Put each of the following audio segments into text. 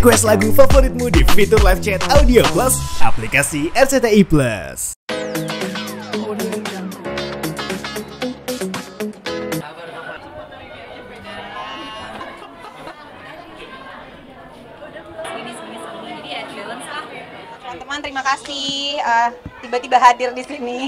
Request lagu favoritmu di fitur live chat Audio Plus, aplikasi RCTI Plus. Teman-teman, terima kasih tiba-tiba hadir di sini.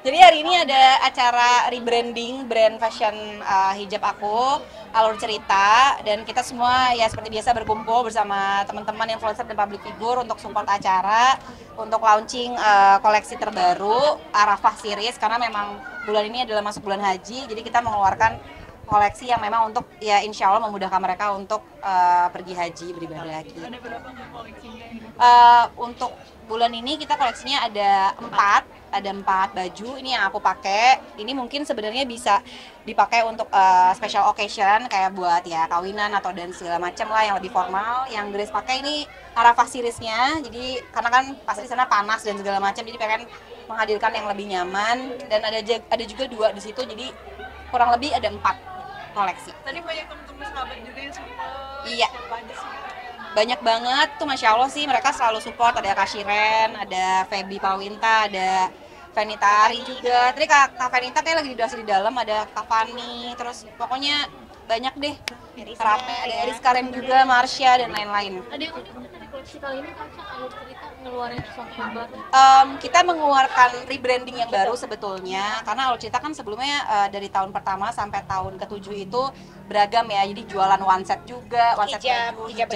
Jadi hari ini ada acara rebranding brand fashion hijab aku, Alur Cerita, dan kita semua ya seperti biasa berkumpul bersama teman-teman influencer dan public figure untuk support acara, untuk launching koleksi terbaru Arafah series, karena memang bulan ini adalah masuk bulan haji, jadi kita mengeluarkan koleksi yang memang untuk ya insya Allah memudahkan mereka untuk pergi haji beribadah lagi. Ada berapa koleksinya ini? Untuk bulan ini kita koleksinya ada 4 baju. Ini yang aku pakai. Ini mungkin sebenarnya bisa dipakai untuk special occasion kayak buat ya kawinan atau dan segala macam lah yang lebih formal. Yang Grace pakai ini Arafah seriesnya. Jadi karena kan pasti di sana panas dan segala macam, jadi pengen menghadirkan yang lebih nyaman. Dan ada juga 2 di situ. Jadi kurang lebih ada 4 koleksi. Tadi banyak teman-teman sahabat juga yang support. Iya. Siapa aja sih? Banyak banget tuh, Masya Allah sih, mereka selalu support. Ada Kak Shiren, ada Feby Pawinta, ada Venita Ari juga. Tadi Kak Venita kayak lagi di dalam, ada Kak Fani, terus pokoknya banyak deh. Rame, ada Eris Karem juga, Marsha, dan lain-lain. Ada yang unik di koleksi kali ini, Kak, Alur Cerita ngeluarin sesuatu yang baru. Kita mengeluarkan rebranding yang baru sebetulnya, karena Alur Cerita kan sebelumnya dari tahun pertama sampai tahun ke-7 itu beragam ya, jadi jualan one set juga, one set baju, hijab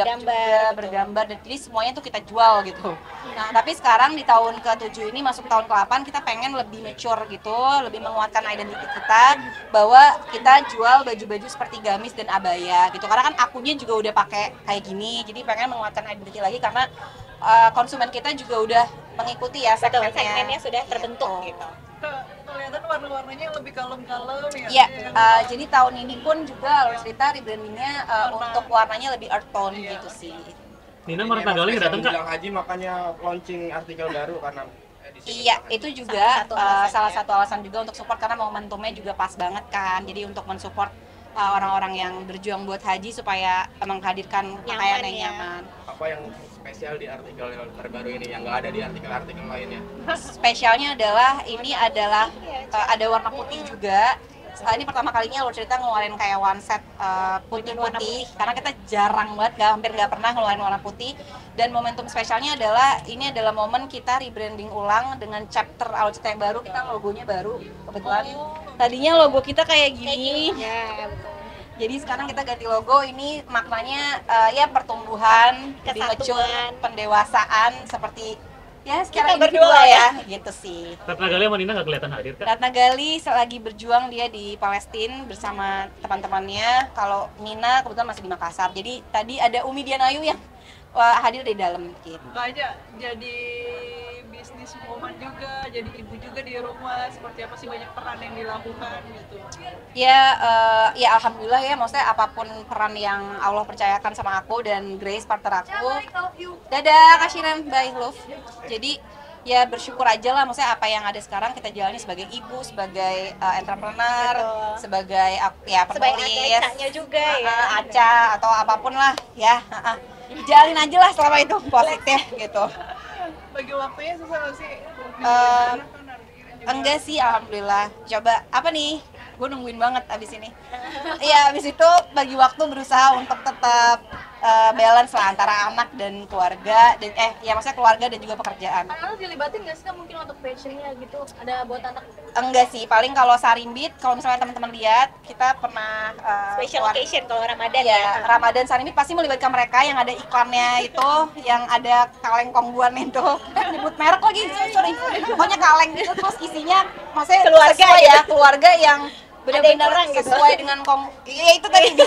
bergambar, dan jadi semuanya tuh kita jual gitu. Nah, tapi sekarang di tahun ke-7 ini masuk tahun ke-8 kita pengen lebih mature gitu, lebih menguatkan identitas kita bahwa kita jual baju-baju seperti gamis dan abaya gitu. Karena kan akunya juga udah pakai kayak gini, jadi pengen menguatkan identitas lagi karena konsumen kita juga udah mengikuti ya segmennya sudah terbentuk gitu. Kelihatan warna-warnanya lebih kalem-kalem ya. Iya, jadi tahun ini pun juga Alur Cerita rebrandingnya untuk warnanya lebih earth tone gitu sih. Nina Marta Gali datang Kak? Bilang haji makanya launching artikel baru karena Iya, itu juga salah satu alasan juga untuk support karena momentumnya juga pas banget kan. Jadi untuk mensupport orang-orang yang berjuang buat haji supaya menghadirkan pakaian yang nyaman. Apa yang spesial di artikel terbaru ini yang nggak ada di artikel-artikel lainnya? Spesialnya adalah ini adalah ada warna putih juga. Ini pertama kalinya Alur Cerita ngeluarin kayak one set putih-putih karena kita jarang banget, hampir nggak pernah ngeluarin warna putih. Dan momentum spesialnya adalah ini adalah momen kita rebranding ulang dengan chapter Alur Cerita yang baru. Kita logonya baru kebetulan. Tadinya logo kita kayak gini. Ya, betul. Jadi sekarang kita ganti logo, ini maknanya ya pertumbuhan, lebih mature, pendewasaan seperti ya secara kita berdua ya gitu sih. Ratna Gali sama Nina nggak kelihatan hadir Kak? Ratna Gali lagi berjuang, dia di Palestina bersama teman-temannya. Kalau Nina kebetulan masih di Makassar. Jadi tadi ada Umi Dianayu yang hadir di dalam gitu. Kayaknya jadi bisnis woman juga, jadi ibu juga di rumah. Seperti apa sih banyak peran yang dilakukan gitu? Ya alhamdulillah ya, maksudnya apapun peran yang Allah percayakan sama aku dan Grace partner aku. Dadah Kak Shiren, bye love. Jadi ya bersyukur aja lah, maksudnya apa yang ada sekarang kita jalani sebagai ibu, sebagai entrepreneur, sebagai ya penulis, Acanya juga ya. Aca atau apapun lah ya. Jalin aja lah selama itu positif gitu. Bagi waktunya susah nggak sih? Enggak sih, alhamdulillah. Coba apa nih? Gue nungguin banget abis ini. Iya, abis itu bagi waktu berusaha untuk tetap balance lah antara anak dan keluarga dan ya maksudnya keluarga dan juga pekerjaan. Anak dilibatin nggak sih Kak, mungkin untuk fashionnya gitu? Ada buat anak? Enggak sih, paling kalau Sarimbit, kalau misalnya teman-teman lihat, kita pernah Special occasion kalau Ramadan ya. Ramadan Sarimbit pasti melibatkan mereka yang ada iklannya itu, yang ada kaleng kongguan itu. Nyebut merek lagi, sorry. Pokoknya kaleng gitu, terus isinya maksudnya Keluarga sesuai gitu. Ya, keluarga yang benar-benar gitu. sesuai dengan ya itu tadi gitu.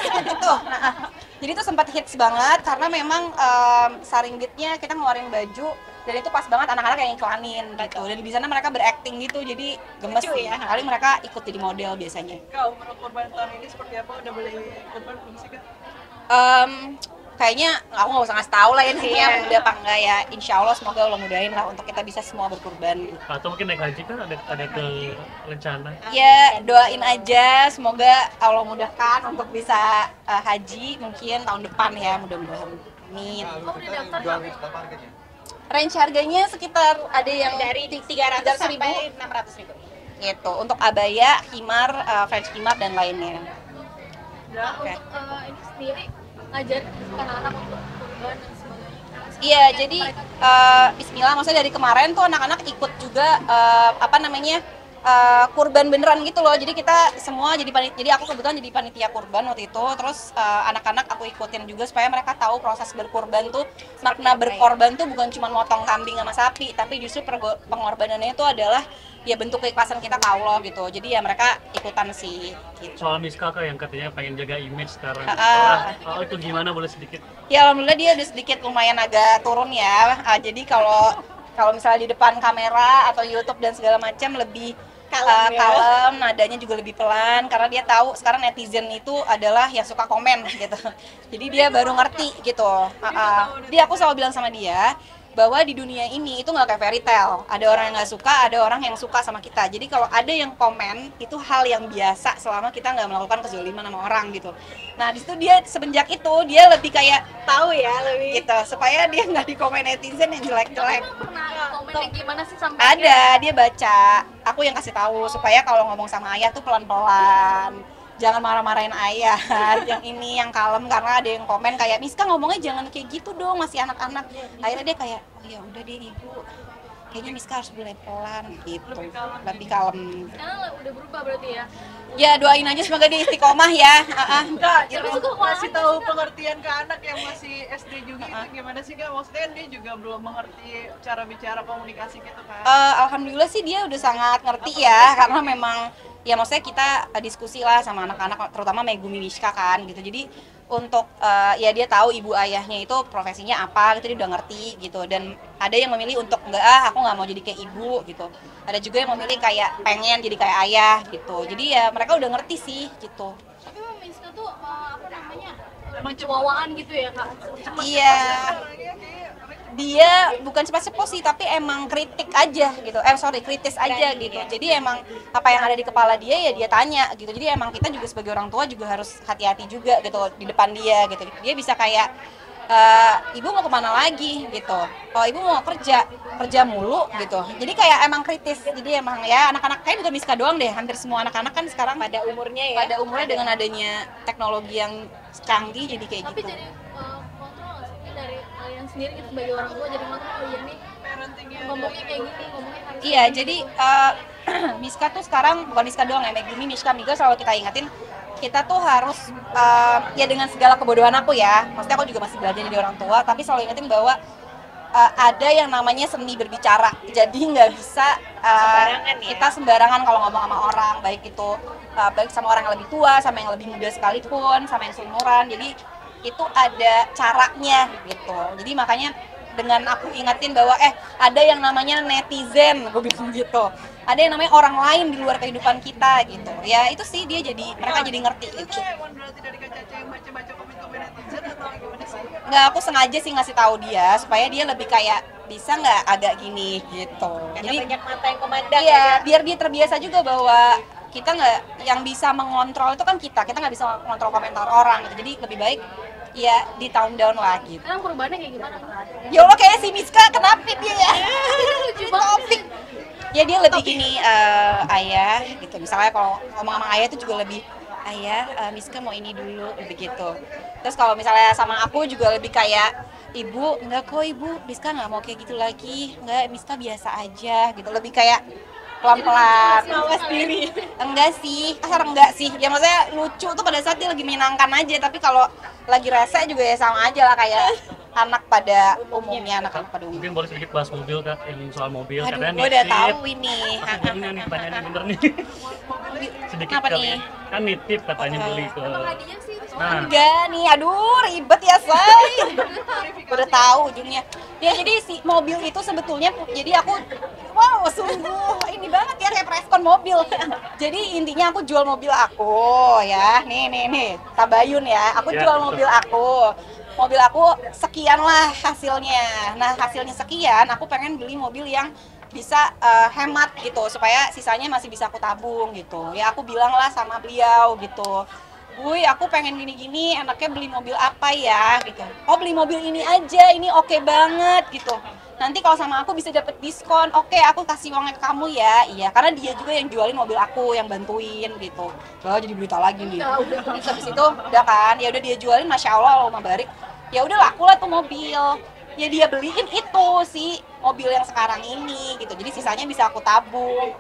Jadi itu sempat hits banget karena memang Sarimbitnya kita ngeluarin baju dan itu pas banget anak-anak yang iklanin gitu. Dan di sana mereka berakting gitu, jadi gemes ya. kali mereka ikut jadi model biasanya. Kak, umroh kurban tahun ini seperti apa? Udah beli kurban belum sih Kak? Kayaknya aku nggak usah ngasih tahu lah ya intinya udah apa enggak ya. Insya Allah semoga Allah mudahin lah untuk kita bisa semua berkurban. Atau mungkin naik haji kan ada ke rencana? Ya doain aja semoga Allah mudahkan untuk bisa haji mungkin tahun depan ya mudah-mudahan. Amin. Oh, udah daftar Kak? Range harganya sekitar ada yang Dari 300 300.000 sampai 600.000. gitu untuk abaya, khimar, French khimar dan lainnya. Nah, Oke. untuk ini sendiri ngajarin anak-anak untuk kurban dan sebagainya. Iya, jadi Bismillah, maksudnya dari kemarin tuh anak-anak ikut juga kurban beneran gitu loh. Jadi kita semua jadi aku kebetulan jadi panitia kurban waktu itu. Terus anak-anak aku ikutin juga supaya mereka tahu proses berkurban tuh, makna berkorban tuh bukan cuma motong kambing sama sapi, tapi justru pengorbanannya itu adalah ya bentuk keikhlasan kita ke Allah gitu. Jadi ya mereka ikutan sih gitu. Soal Miska Kak yang katanya pengen jaga image sekarang. Itu gimana, boleh sedikit? Ya alhamdulillah dia udah sedikit lumayan agak turun ya. Jadi kalau misalnya di depan kamera atau YouTube dan segala macam lebih kalem, nadanya juga lebih pelan karena dia tahu sekarang netizen itu adalah yang suka komen gitu. Jadi dia baru ngerti gitu. Dia aku selalu bilang sama dia bahwa di dunia ini itu nggak kayak fairy tale. Ada orang yang nggak suka, ada orang yang suka sama kita. Jadi kalau ada yang komen itu hal yang biasa selama kita nggak melakukan kezaliman sama orang gitu. Nah di situ dia semenjak itu dia lebih kayak Tahu ya lebih. gitu supaya dia nggak di komen netizen yang jelek-jelek. Pernah komen yang gimana sih sampai Ada, dia baca. Aku yang kasih tahu supaya kalau ngomong sama ayah tuh pelan-pelan. Jangan marah-marahin ayah. Yang ini yang kalem karena ada yang komen kayak Miska ngomongnya jangan kayak gitu dong, masih anak-anak. Akhirnya dia kayak, "Oh ya udah deh Ibu. Kayaknya Miska harus boleh pelan gitu." Lebih kalem. sekarang udah berubah berarti ya? Ya doain aja semoga dia istiqomah ya. Kak, Tapi cara suka kasih kok tahu pengertian ke anak yang masih SD juga itu gimana sih Kak? Maksudnya kan dia juga belum mengerti cara bicara komunikasi gitu kan? Alhamdulillah sih dia udah sangat ngerti ya karena memang ya maksudnya kita diskusi lah sama anak-anak terutama Megumi Mishka kan gitu. Jadi untuk ya dia tahu ibu ayahnya itu profesinya apa gitu, dia udah ngerti gitu. Dan ada yang memilih untuk aku nggak mau jadi kayak ibu gitu. Ada juga yang memilih kayak pengen jadi kayak ayah gitu. Jadi ya mereka udah ngerti sih gitu. Tapi Mbak Miska tuh emang cewawaan gitu ya Kak? Iya, dia bukan cepat sepo sih, tapi emang kritik aja gitu. Kritis aja gitu. Jadi emang apa yang ada di kepala dia ya dia tanya gitu. Jadi emang kita juga sebagai orang tua juga harus hati-hati juga gitu di depan dia gitu. Dia bisa kayak ibu mau kemana lagi gitu. Oh ibu mau kerja mulu gitu. Jadi kayak emang kritis. Jadi emang ya anak-anak kayak bukan Miska doang deh. Hampir semua anak-anak kan sekarang Pada umurnya ya. pada umurnya dengan adanya teknologi yang canggih jadi kayak Tapi gitu. jadi kontrol nggak sih dari kalian sendiri gitu sebagai orang tua jadi kontrol, oh iya nih ngomongnya kayak gini, ngomongnya harus Iya, jadi Miska tuh sekarang bukan Miska doang ya, Megumi, Miska, Miga selalu kita ingetin kita tuh harus ya dengan segala kebodohan aku ya, maksudnya aku juga masih belajar jadi orang tua, tapi selalu ingetin bahwa ada yang namanya seni berbicara, jadi nggak bisa Sembarangan ya? kita sembarangan kalau ngomong sama orang, baik itu baik sama orang yang lebih tua, sama yang lebih muda sekalipun, sama yang seumuran, jadi itu ada caranya gitu. Jadi makanya dengan aku ingetin bahwa ada yang namanya netizen, gue bilang gitu. Ada yang namanya orang lain di luar kehidupan kita gitu. Ya itu sih mereka jadi ngerti Itu gitu. emang berarti dari Kak Caca yang baca-baca komen-komen netizen atau gimana sih? Nggak, aku sengaja sih ngasih tahu dia supaya dia lebih kayak bisa nggak agak gini gitu. Karena Jadi banyak mata yang memandang iya, ya. biar dia terbiasa juga bahwa kita nggak, yang bisa mengontrol itu kan kita nggak bisa mengontrol komentar orang gitu. Jadi lebih baik ya di tone down lah gitu. sekarang perubahannya kayak gimana Kak? Ya Allah kayak si Miska kenapa dia ya? Lucu banget. Ya dia lebih gini ayah gitu. Misalnya kalau ngomong sama ayah itu juga lebih ayah Miska mau ini dulu begitu. Terus kalau misalnya sama aku juga lebih kayak ibu enggak kok ibu Miska nggak mau kayak gitu lagi. Enggak Miska biasa aja gitu. Lebih kayak pelan-pelan. Mawas diri. Enggak sih, kasar enggak sih. Ya maksudnya lucu tuh pada saat dia lagi menyenangkan aja, tapi kalau lagi rese juga ya sama aja lah kayak anak pada umumnya, anak pada umumnya. Mungkin boleh sedikit bahas mobil Kak, yang soal mobil. Aduh, Katanya gue udah nitip. tahu ini. Ini nih pertanyaannya bener nih. Sedikit Kenapa kali. nih? Kan nitip katanya beli ke. Hadiahnya sih Nah, Enggak nih, aduh ribet ya say. Udah tahu ujungnya. Ya jadi si mobil itu sebetulnya, jadi aku wow sungguh ini banget ya kayak preskon mobil. Jadi intinya aku jual mobil aku ya, nih tabayun ya. Aku Ya, jual betul. mobil aku. Mobil aku sekian lah hasilnya. Nah hasilnya sekian, aku pengen beli mobil yang bisa hemat gitu supaya sisanya masih bisa aku tabung gitu. Ya aku bilang lah sama beliau gitu. "Wuih, aku pengen gini-gini, enaknya beli mobil apa ya?" gitu. "Oh, beli mobil ini aja, ini oke banget," gitu. "Nanti kalau sama aku bisa dapet diskon." "Oke, aku kasih uangnya ke kamu ya." Iya, karena dia juga yang jualin mobil aku, yang bantuin gitu. Bah, jadi berita lagi nih. Terus habis itu udah kan, ya udah dia jualin, masya Allah, Allahumma barik. Ya udah laku lah tuh mobil. Ya dia beliin itu sih mobil yang sekarang ini gitu. Jadi sisanya bisa aku tabung.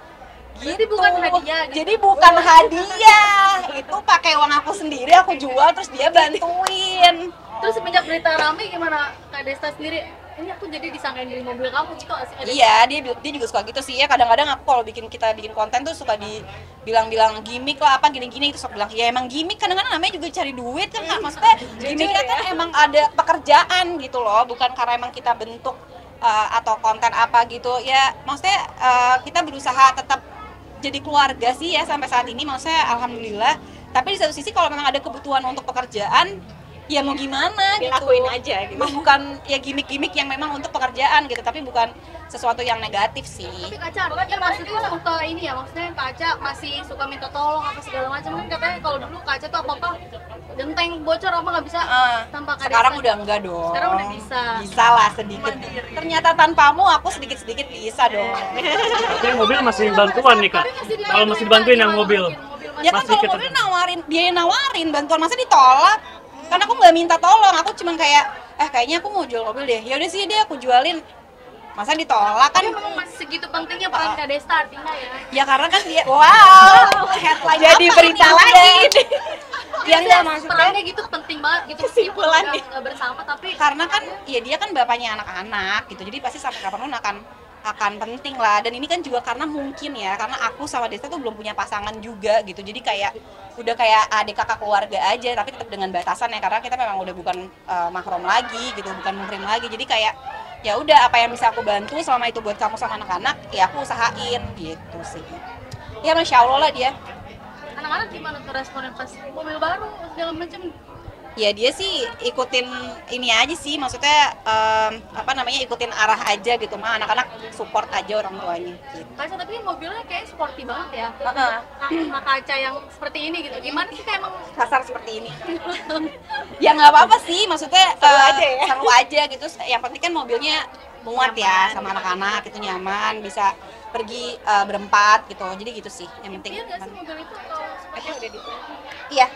Jadi bukan hadiah gitu. Jadi bukan hadiah. Itu pakai uang aku sendiri, aku jual terus dia bantuin. Terus semenjak berita rame gimana Kak Desta sendiri? Ini aku jadi disangkain beli mobil kamu gitu asik. Iya, dia juga suka gitu sih ya. Kadang-kadang aku kalau kita bikin konten tuh suka dibilang gimmick lah apa gini-gini, terus aku bilang ya emang gimmick, kadang-kadang namanya juga cari duit kan, maksudnya gimmicknya kan emang ada pekerjaan gitu loh, bukan karena emang kita bentuk atau konten apa gitu ya. Maksudnya kita berusaha tetap jadi keluarga sih ya sampai saat ini, maksudnya alhamdulillah. Tapi di satu sisi kalau memang ada kebutuhan untuk pekerjaan, ya mau gimana gitu. Dilakuin aja gitu. Bukan ya gimmick-gimmick yang memang untuk pekerjaan gitu, tapi bukan sesuatu yang negatif sih. Tapi Kaca, ya maksudnya suka ini ya, maksudnya Kaca masih suka minta tolong apa segala macam kan, katanya kalau dulu Kaca tuh apa-apa genteng bocor apa nggak bisa tanpa Kak Sekarang Desta. udah enggak dong. Sekarang udah bisa. Bisa lah sedikit. Ternyata tanpamu aku sedikit-sedikit bisa dong. Tapi mobil masih bantuan nih Kak. Kalau masih dibantuin yang mobil. Ya kan Masih kalau kita- mobil dia yang nawarin bantuan, masa ditolak? Karena aku nggak minta tolong, aku cuman kayak kayaknya aku mau jual mobil deh. Ya udah sih deh aku jualin. Masa ditolak kan? Tapi memang masih segitu pentingnya peran Kak Desta artinya ya. Ya karena kan dia wow, headline Jadi apa berita ini lagi udah. ini. Ya enggak maksudnya Perannya gitu penting banget gitu. Kesimpulan nih. Nggak bersama tapi karena kan ya dia kan bapaknya anak-anak gitu, jadi pasti sampai kapanpun akan penting lah. Dan ini kan juga karena mungkin ya, karena aku sama Desta tuh belum punya pasangan juga gitu, jadi kayak udah kayak adik kakak keluarga aja, tapi tetap dengan batasan ya, karena kita memang udah bukan mahram lagi gitu, bukan muhrim lagi. Jadi kayak ya udah apa yang bisa aku bantu selama itu buat kamu sama anak-anak ya aku usahain gitu sih. Ya masya Allah lah dia. anak-anak gimana tuh responnya pas mobil baru segala macam? Ya dia sih ikutin ini aja sih, maksudnya ikutin arah aja gitu, mah anak-anak support aja orang tuanya gitu. Kaca tapi mobilnya kayak sporty banget ya. Nah, kaca yang seperti ini gitu. Gimana sih kayak emang Kasar seperti ini. Ya nggak apa-apa sih, maksudnya seru aja gitu. Yang penting kan mobilnya muat ya sama anak-anak, itu nyaman, bisa pergi berempat gitu. Jadi gitu sih yang penting. iya nggak sih mobil itu kalau udah gitu? Iya,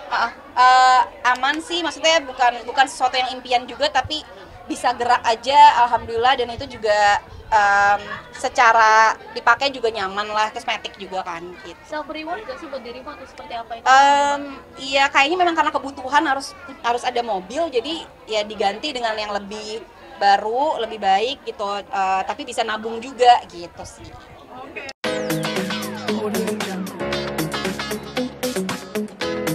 aman sih, maksudnya bukan sesuatu yang impian juga, tapi bisa gerak aja, alhamdulillah. Dan itu juga secara dipakai juga nyaman lah, kosmetik juga kan gitu. Self reward gak sih buat dirimu atau seperti apa itu? Iya kayaknya memang karena kebutuhan harus ada mobil, jadi ya diganti dengan yang lebih baru, lebih baik gitu, tapi bisa nabung juga gitu sih.